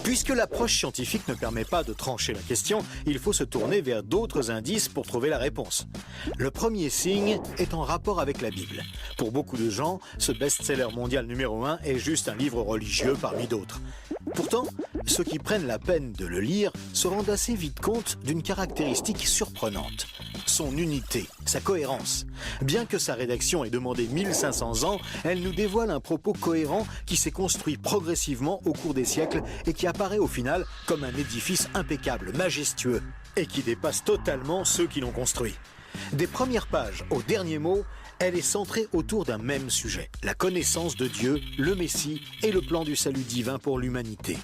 Puisque l'approche scientifique ne permet pas de trancher la question, il faut se tourner vers d'autres indices pour trouver la réponse. Le premier signe est en rapport avec la Bible. Pour beaucoup de gens, ce best-seller mondial numéro 1 est juste un livre religieux parmi d'autres. Pourtant, ceux qui prennent la peine de le lire se rendent assez vite compte d'une caractéristique surprenante. Son unité, sa cohérence. Bien que sa rédaction ait demandé 1500 ans, elle nous dévoile un propos cohérent qui s'est construit progressivement au cours des siècles et qui apparaît au final comme un édifice impeccable, majestueux, et qui dépasse totalement ceux qui l'ont construit. Des premières pages au dernier mot, elle est centrée autour d'un même sujet, la connaissance de Dieu, le Messie et le plan du salut divin pour l'humanité.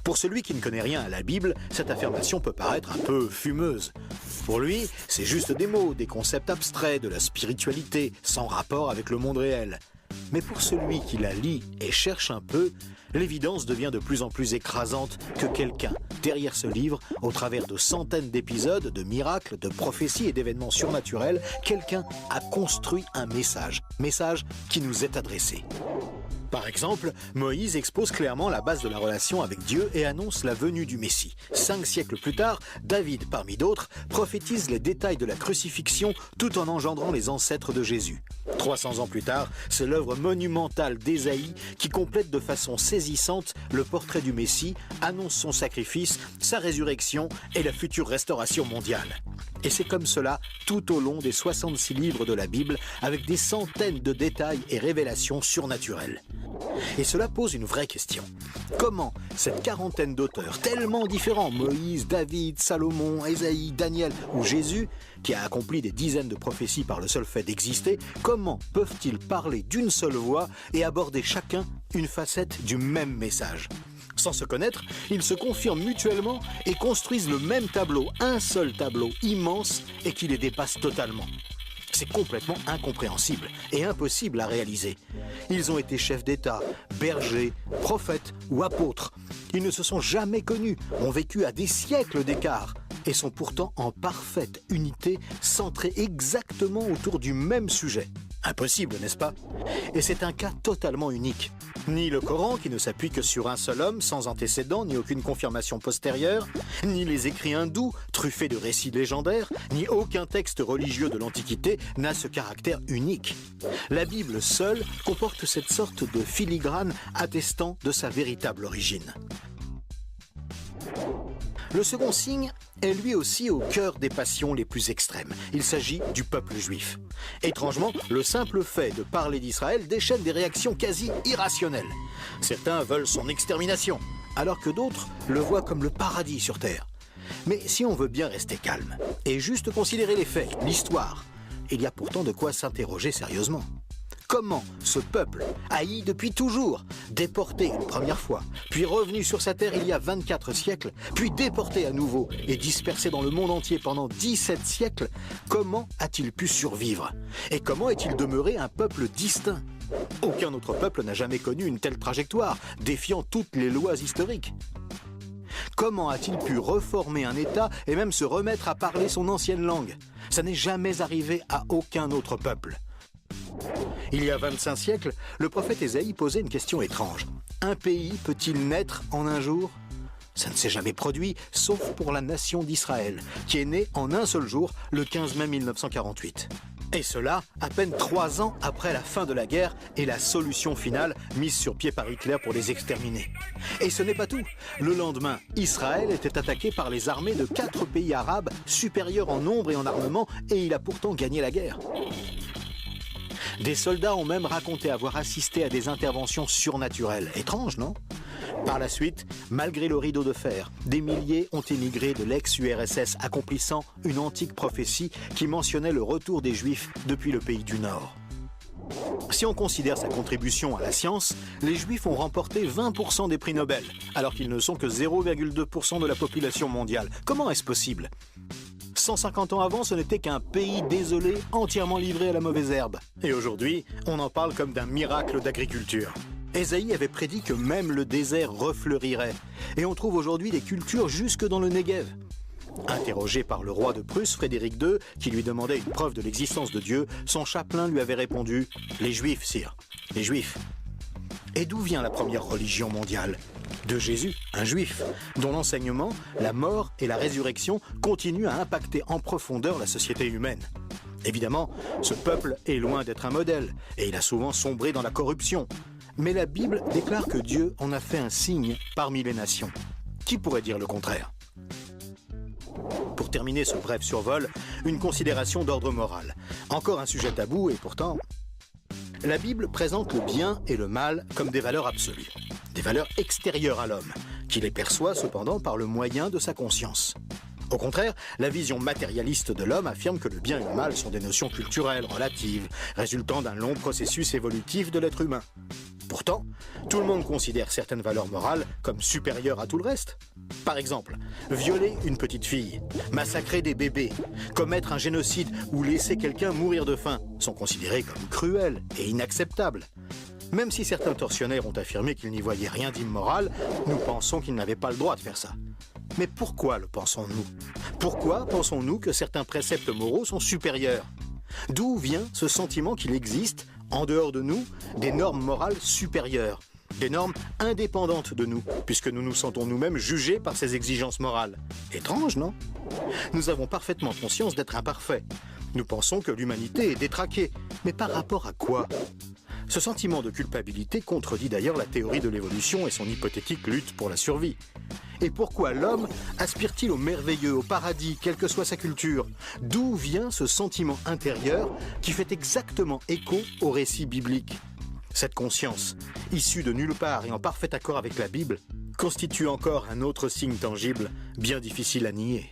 Pour celui qui ne connaît rien à la Bible, cette affirmation peut paraître un peu fumeuse. Pour lui, c'est juste des mots, des concepts abstraits, de la spiritualité, sans rapport avec le monde réel. Mais pour celui qui la lit et cherche un peu, l'évidence devient de plus en plus écrasante que quelqu'un, derrière ce livre, au travers de centaines d'épisodes, de miracles, de prophéties et d'événements surnaturels, quelqu'un a construit un message qui nous est adressé. Par exemple, Moïse expose clairement la base de la relation avec Dieu et annonce la venue du Messie. 5 siècles plus tard, David, parmi d'autres, prophétise les détails de la crucifixion tout en engendrant les ancêtres de Jésus. 300 ans plus tard, c'est l'œuvre monumentale d'Ésaïe qui complète de façon saisissante le portrait du Messie, annonce son sacrifice, sa résurrection et la future restauration mondiale. Et c'est comme cela tout au long des 66 livres de la Bible, avec des centaines de détails et révélations surnaturelles. Et cela pose une vraie question. Comment cette quarantaine d'auteurs tellement différents, Moïse, David, Salomon, Ésaïe, Daniel ou Jésus, qui a accompli des dizaines de prophéties par le seul fait d'exister, comment peuvent-ils parler d'une seule voix et aborder chacun une facette du même message ? Sans se connaître, ils se confirment mutuellement et construisent le même tableau, un seul tableau immense et qui les dépasse totalement. C'est complètement incompréhensible et impossible à réaliser. Ils ont été chefs d'État, bergers, prophètes ou apôtres. Ils ne se sont jamais connus, ont vécu à des siècles d'écart et sont pourtant en parfaite unité, centrés exactement autour du même sujet. Impossible, n'est-ce pas? Et c'est un cas totalement unique. Ni le Coran, qui ne s'appuie que sur un seul homme, sans antécédent, ni aucune confirmation postérieure, ni les écrits hindous, truffés de récits légendaires, ni aucun texte religieux de l'Antiquité n'a ce caractère unique. La Bible seule comporte cette sorte de filigrane attestant de sa véritable origine. Le second signe est lui aussi au cœur des passions les plus extrêmes. Il s'agit du peuple juif. Étrangement, le simple fait de parler d'Israël déchaîne des réactions quasi irrationnelles. Certains veulent son extermination, alors que d'autres le voient comme le paradis sur terre. Mais si on veut bien rester calme et juste considérer les faits, l'histoire, il y a pourtant de quoi s'interroger sérieusement. Comment ce peuple, haï depuis toujours, déporté une première fois, puis revenu sur sa terre il y a 24 siècles, puis déporté à nouveau et dispersé dans le monde entier pendant 17 siècles, comment a-t-il pu survivre? Et comment est-il demeuré un peuple distinct? Aucun autre peuple n'a jamais connu une telle trajectoire, défiant toutes les lois historiques. Comment a-t-il pu reformer un État et même se remettre à parler son ancienne langue? Ça n'est jamais arrivé à aucun autre peuple. Il y a 25 siècles, le prophète Ésaïe posait une question étrange. Un pays peut-il naître en un jour? Ça ne s'est jamais produit, sauf pour la nation d'Israël, qui est née en un seul jour, le 15 mai 1948. Et cela, à peine 3 ans après la fin de la guerre et la solution finale mise sur pied par Hitler pour les exterminer. Et ce n'est pas tout. Le lendemain, Israël était attaqué par les armées de 4 pays arabes supérieurs en nombre et en armement, et il a pourtant gagné la guerre. Des soldats ont même raconté avoir assisté à des interventions surnaturelles. Étrange, non? Par la suite, malgré le rideau de fer, des milliers ont émigré de l'ex-URSS, accomplissant une antique prophétie qui mentionnait le retour des Juifs depuis le pays du Nord. Si on considère sa contribution à la science, les Juifs ont remporté 20% des prix Nobel, alors qu'ils ne sont que 0,2% de la population mondiale. Comment est-ce possible? 150 ans avant, ce n'était qu'un pays désolé, entièrement livré à la mauvaise herbe. Et aujourd'hui, on en parle comme d'un miracle d'agriculture. Ésaïe avait prédit que même le désert refleurirait. Et on trouve aujourd'hui des cultures jusque dans le Negev. Interrogé par le roi de Prusse, Frédéric II, qui lui demandait une preuve de l'existence de Dieu, son chapelain lui avait répondu « Les Juifs, sire, les Juifs ». Et d'où vient la première religion mondiale? De Jésus, un juif, dont l'enseignement, la mort et la résurrection continuent à impacter en profondeur la société humaine. Évidemment, ce peuple est loin d'être un modèle, et il a souvent sombré dans la corruption. Mais la Bible déclare que Dieu en a fait un signe parmi les nations. Qui pourrait dire le contraire ? Pour terminer ce bref survol, une considération d'ordre moral. Encore un sujet tabou et pourtant... La Bible présente le bien et le mal comme des valeurs absolues, des valeurs extérieures à l'homme, qui les perçoit cependant par le moyen de sa conscience. Au contraire, la vision matérialiste de l'homme affirme que le bien et le mal sont des notions culturelles, relatives, résultant d'un long processus évolutif de l'être humain. Pourtant, tout le monde considère certaines valeurs morales comme supérieures à tout le reste. Par exemple, violer une petite fille, massacrer des bébés, commettre un génocide ou laisser quelqu'un mourir de faim sont considérés comme cruels et inacceptables. Même si certains tortionnaires ont affirmé qu'ils n'y voyaient rien d'immoral, nous pensons qu'ils n'avaient pas le droit de faire ça. Mais pourquoi le pensons-nous ? Pourquoi pensons-nous que certains préceptes moraux sont supérieurs ? D'où vient ce sentiment qu'il existe, en dehors de nous, des normes morales supérieures, des normes indépendantes de nous, puisque nous nous sentons nous-mêmes jugés par ces exigences morales ? Étrange, non ? Nous avons parfaitement conscience d'être imparfaits. Nous pensons que l'humanité est détraquée, mais par rapport à quoi ? Ce sentiment de culpabilité contredit d'ailleurs la théorie de l'évolution et son hypothétique lutte pour la survie. Et pourquoi l'homme aspire-t-il au merveilleux, au paradis, quelle que soit sa culture ? D'où vient ce sentiment intérieur qui fait exactement écho au récit biblique ? Cette conscience, issue de nulle part et en parfait accord avec la Bible, constitue encore un autre signe tangible, bien difficile à nier.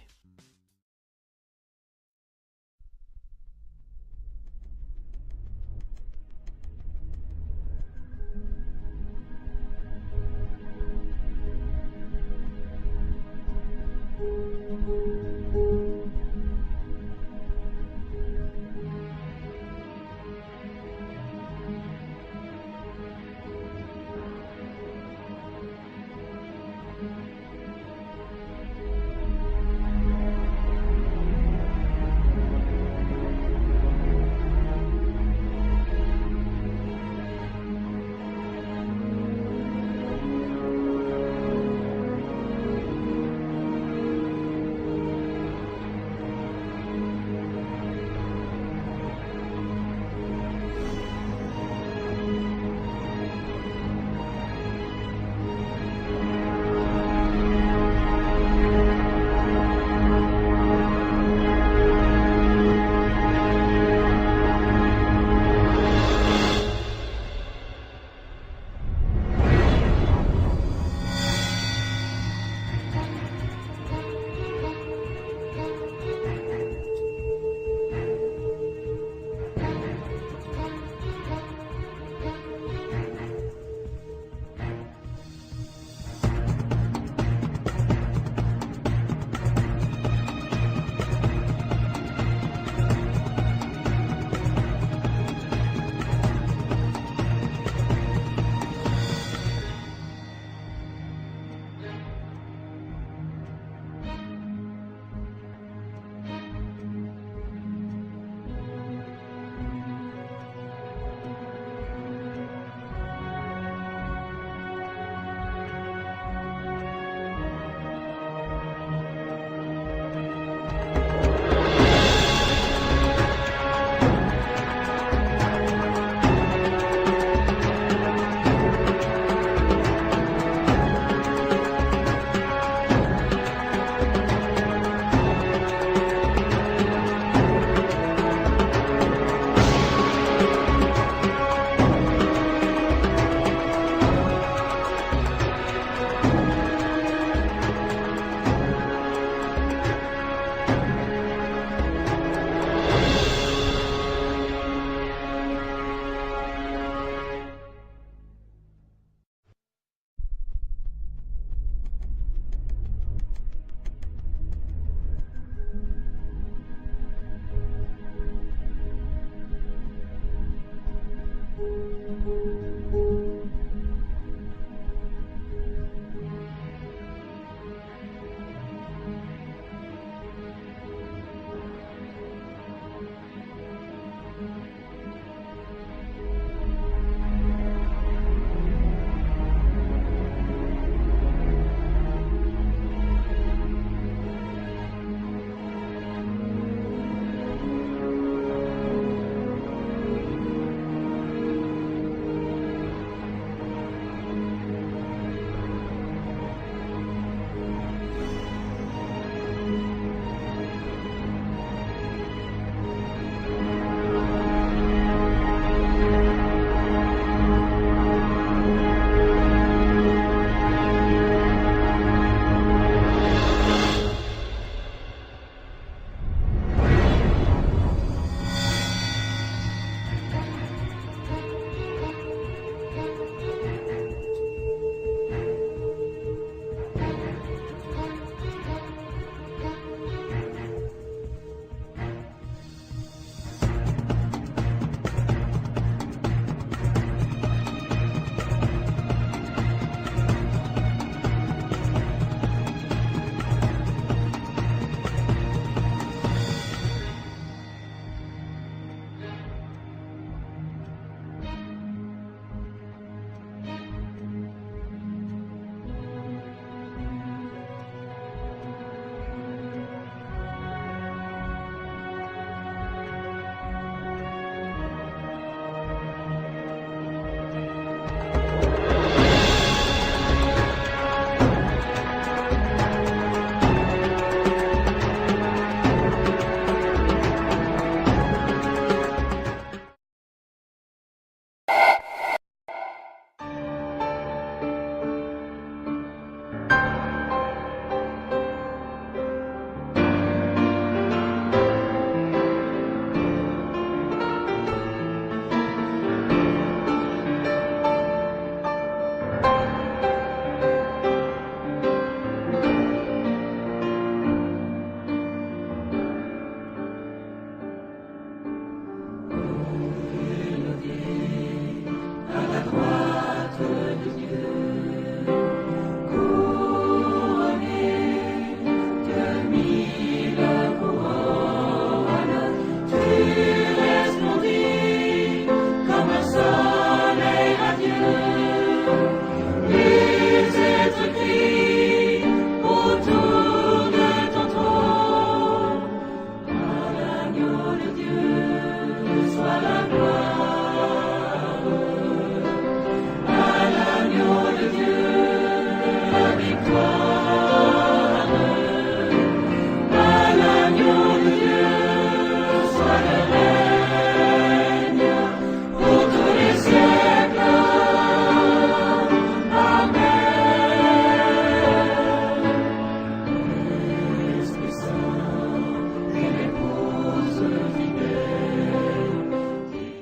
de Dieu.